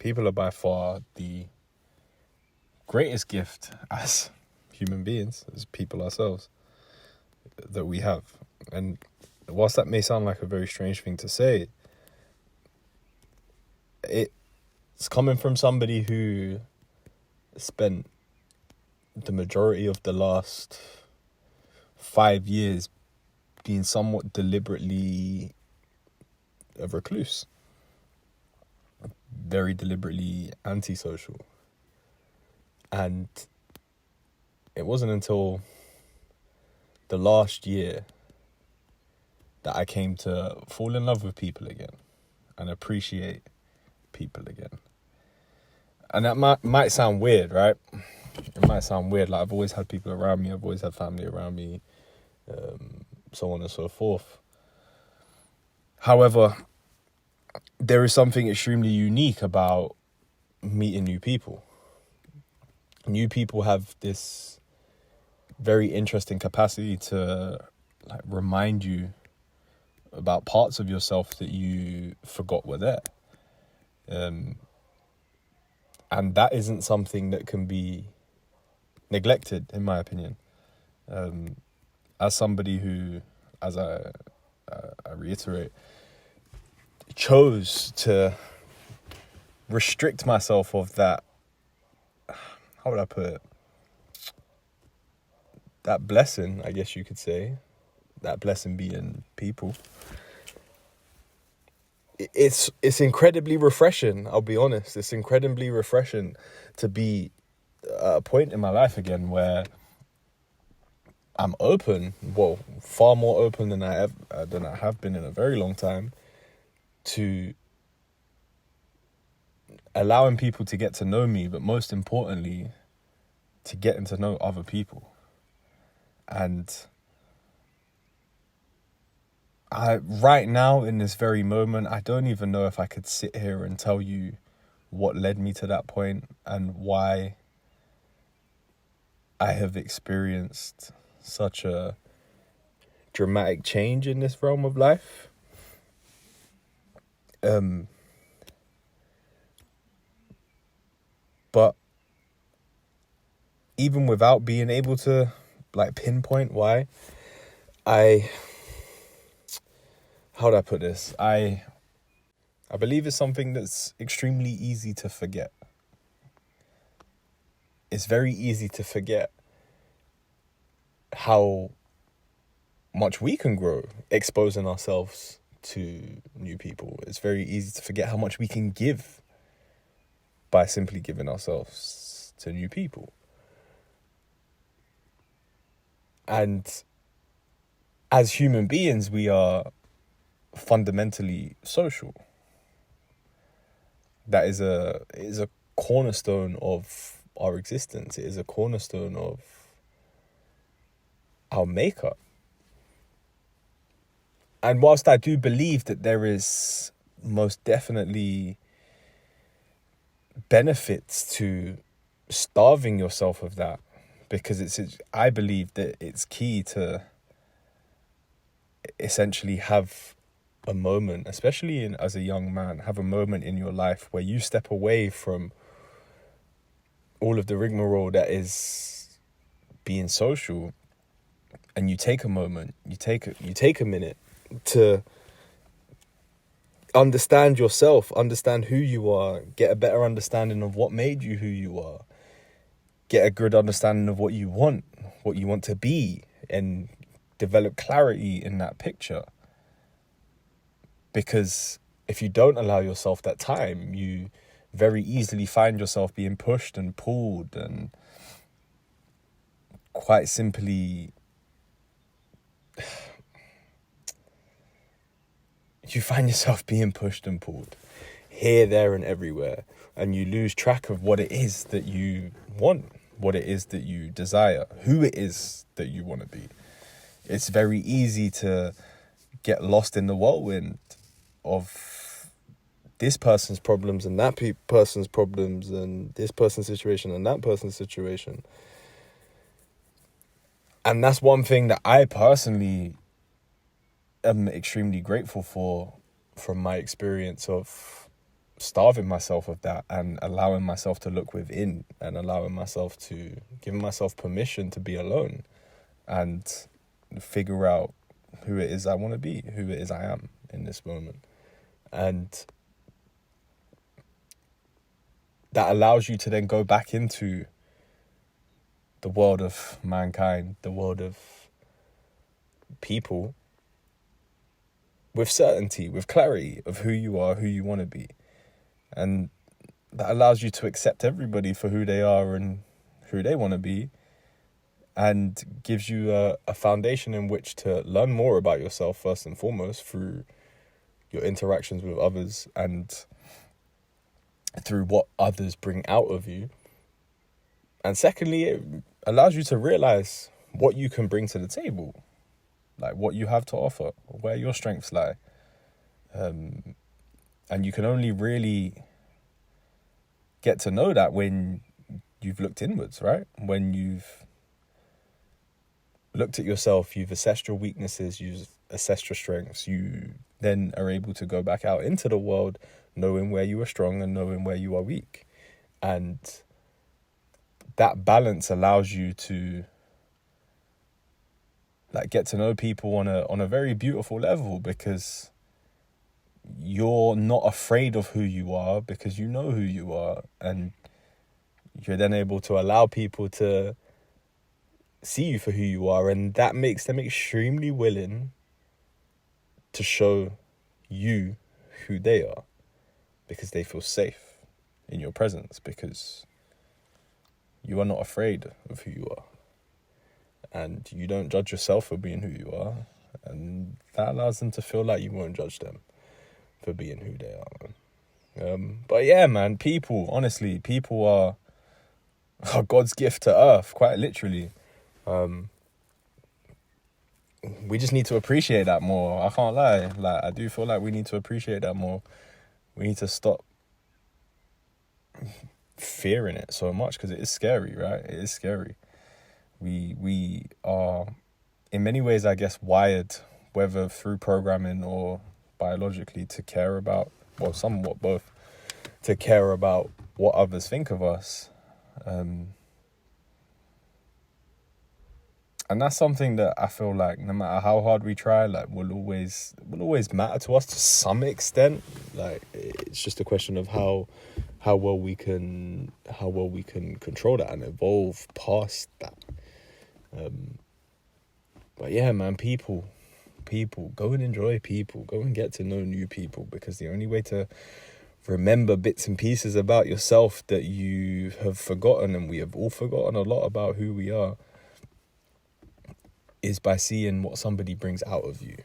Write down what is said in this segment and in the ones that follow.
People are by far the greatest gift as human beings, as people ourselves, that we have. And whilst that may sound like a very strange thing to say, it's coming from somebody who spent the majority of the last 5 years being somewhat deliberately a recluse, very deliberately antisocial. And it wasn't until the last year that I came to fall in love with people again and appreciate people again. And that might sound weird, right? It might sound weird. Like, I've always had people around me. I've always had family around me, so on and so forth. However, there is something extremely unique about meeting new people. New people have this very interesting capacity to remind you about parts of yourself that you forgot were there. And that isn't something that can be neglected, in my opinion. As somebody who, as I reiterate, chose to restrict myself of that, how would I put it? That blessing, I guess you could say. That blessing being people. It's incredibly refreshing, I'll be honest. It's incredibly refreshing to be at a point in my life again where I'm open, well, far more open than I have been in a very long time, to allowing people to get to know me, but most importantly, to getting to know other people. And right now, in this very moment, I don't even know if I could sit here and tell you what led me to that point and why I have experienced such a dramatic change in this realm of life. But even without being able to pinpoint why, how do I put this? I believe it's something that's extremely easy to forget. It's very easy to forget how much we can grow exposing ourselves to new people. It's very easy to forget how much we can give by simply giving ourselves to new people. And as human beings, we are fundamentally social. That is a cornerstone of our existence. It is a cornerstone of our makeup. And whilst I do believe that there is most definitely benefits to starving yourself of that, because I believe that it's key to essentially have a moment, especially as a young man, have a moment in your life where you step away from all of the rigmarole that is being social, and you take a moment, you take a minute to understand yourself, understand who you are, get a better understanding of what made you who you are, get a good understanding of what you want to be, and develop clarity in that picture. Because if you don't allow yourself that time, you very easily find yourself being pushed and pulled, and quite simply you find yourself being pushed and pulled here, there, and everywhere. And you lose track of what it is that you want, what it is that you desire, who it is that you want to be. It's very easy to get lost in the whirlwind of this person's problems and that person's problems, and this person's situation and that person's situation. And that's one thing that I personally am extremely grateful for, from my experience of starving myself of that and allowing myself to look within and giving myself permission to be alone and figure out who it is I want to be, who it is I am in this moment. And that allows you to then go back into the world of mankind, the world of people, with certainty, with clarity of who you are, who you want to be. And that allows you to accept everybody for who they are and who they want to be, and gives you a foundation in which to learn more about yourself first and foremost through your interactions with others and through what others bring out of you. And secondly, it allows you to realize what you can bring to the table, like what you have to offer, where your strengths lie. And you can only really get to know that when you've looked inwards, right? When you've looked at yourself, you've assessed your weaknesses, you've assessed your strengths, you then are able to go back out into the world knowing where you are strong and knowing where you are weak. And that balance allows you to like get to know people on a very beautiful level, because you're not afraid of who you are because you know who you are, and you're then able to allow people to see you for who you are, and that makes them extremely willing to show you who they are, because they feel safe in your presence, because you are not afraid of who you are, and you don't judge yourself for being who you are, and that allows them to feel like you won't judge them for being who they are, man. But yeah, man, people are God's gift to earth, quite literally. We just need to appreciate that more. I can't lie. Like, I do feel like we need to appreciate that more. We need to stop fearing it so much, because it is scary, right? It is scary. We are, in many ways, I guess, wired, whether through programming or biologically, to care about, well, somewhat both, to care about what others think of us. And that's something that I feel like no matter how hard we try, like will always matter to us to some extent. Like, it's just a question of how well we can control that and evolve past that. But yeah, man, people, go and enjoy people, go and get to know new people, because the only way to remember bits and pieces about yourself that you have forgotten, and we have all forgotten a lot about who we are, is by seeing what somebody brings out of you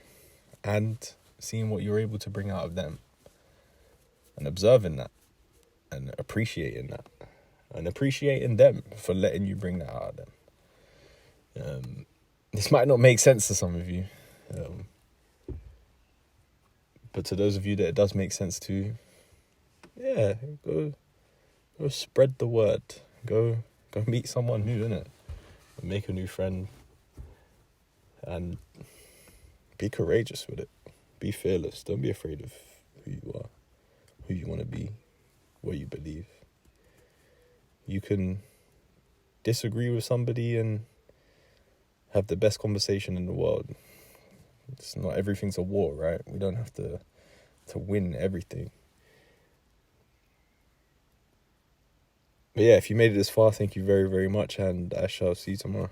and seeing what you're able to bring out of them, and observing that and appreciating that and appreciating them for letting you bring that out of them. This might not make sense to some of you, but to those of you that it does make sense to, yeah, go spread the word. Go meet someone new, innit? Make a new friend. And be courageous with it. Be fearless. Don't be afraid of who you are, who you want to be, what you believe. You can disagree with somebody and have the best conversation in the world. It's not everything's a war, right? We don't have to win everything. But yeah, if you made it this far, thank you very, very much, and I shall see you tomorrow.